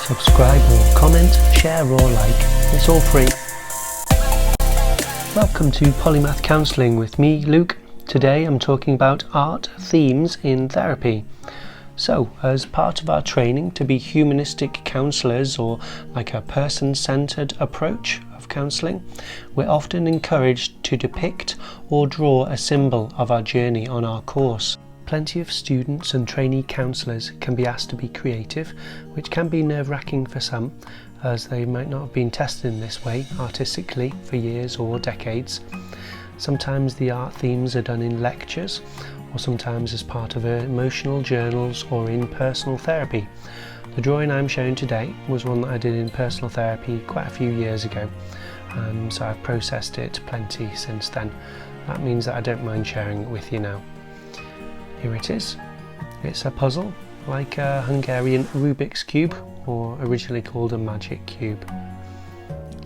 subscribe or comment, share or like. It's all free. Welcome to Polymath Counselling with me, Luke. Today I'm talking about art themes in therapy. So, as part of our training to be humanistic counsellors, or like a person-centred approach of counselling, we're often encouraged to depict or draw a symbol of our journey on our course. Plenty of students and trainee counsellors can be asked to be creative, which can be nerve-wracking for some, as they might not have been tested in this way artistically for years or decades. Sometimes the art themes are done in lectures, or sometimes as part of emotional journals or in personal therapy. The drawing I'm showing today was one that I did in personal therapy quite a few years ago, so I've processed it plenty since then. That means that I don't mind sharing it with you now. Here it is. It's a puzzle, like a Hungarian Rubik's Cube, or originally called a magic cube.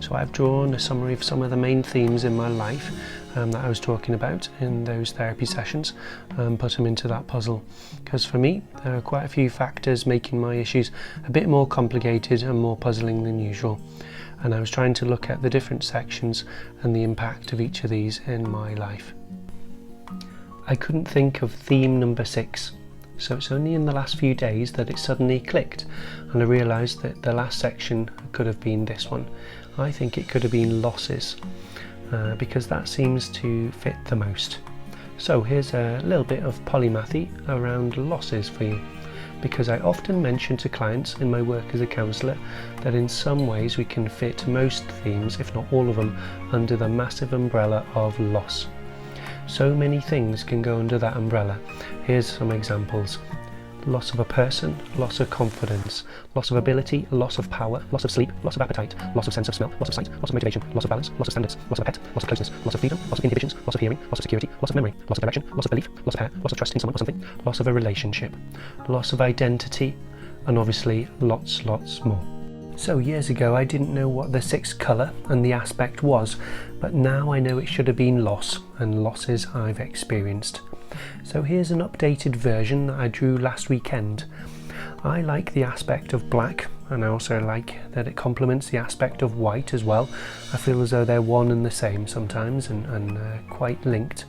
So I've drawn a summary of some of the main themes in my life that I was talking about in those therapy sessions, and put them into that puzzle. Because for me, there are quite a few factors making my issues a bit more complicated and more puzzling than usual. And I was trying to look at the different sections and the impact of each of these in my life. I couldn't think of theme number 6, so it's only in the last few days that it suddenly clicked, and I realised that the last section could have been this one. I think it could have been losses, because that seems to fit the most. So here's a little bit of polymathy around losses for you, because I often mention to clients in my work as a counsellor that in some ways we can fit most themes, if not all of them, under the massive umbrella of loss. So many things can go under that umbrella. Here's some examples. Loss of a person, loss of confidence, loss of ability, loss of power, loss of sleep, loss of appetite, loss of sense of smell, loss of sight, loss of motivation, loss of balance, loss of standards, loss of a pet, loss of closeness, loss of freedom, loss of inhibitions, loss of hearing, loss of security, loss of memory, loss of direction, loss of belief, loss of hair, loss of trust in someone or something, loss of a relationship, loss of identity, and obviously lots more. So years ago I didn't know what the sixth colour and the aspect was, but now I know it should have been loss and losses I've experienced. So here's an updated version that I drew last weekend. I like the aspect of black, and I also like that it complements the aspect of white as well. I feel as though they're one and the same sometimes, and quite linked.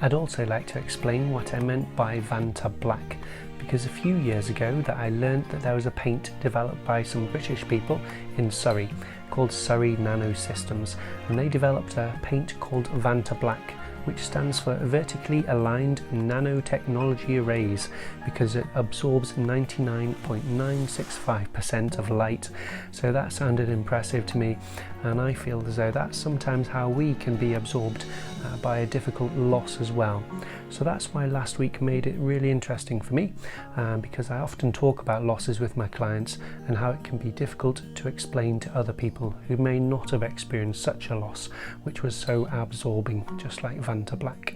I'd also like to explain what I meant by Vanta Black, because a few years ago that I learned that there was a paint developed by some British people in Surrey called Surrey Nanosystems, and they developed a paint called Vanta Black, which stands for vertically aligned nanotechnology arrays, because it absorbs 99.965% of light. So that sounded impressive to me, and I feel as though that's sometimes how we can be absorbed by a difficult loss as well. So that's why last week made it really interesting for me, because I often talk about losses with my clients and how it can be difficult to explain to other people who may not have experienced such a loss, which was so absorbing, just like Vanta Black.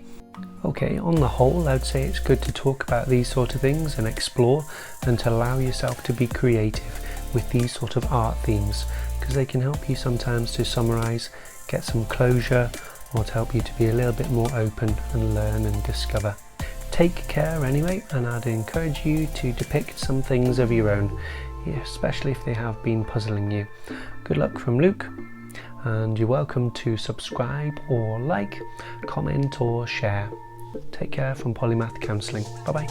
Okay, on the whole, I'd say it's good to talk about these sort of things and explore, and to allow yourself to be creative with these sort of art themes, because they can help you sometimes to summarise, get some closure, or to help you to be a little bit more open and learn and discover. Take care anyway, and I'd encourage you to depict some things of your own, especially if they have been puzzling you. Good luck from Luke, and you're welcome to subscribe or like, comment or share. Take care from Polymath Counselling. Bye bye.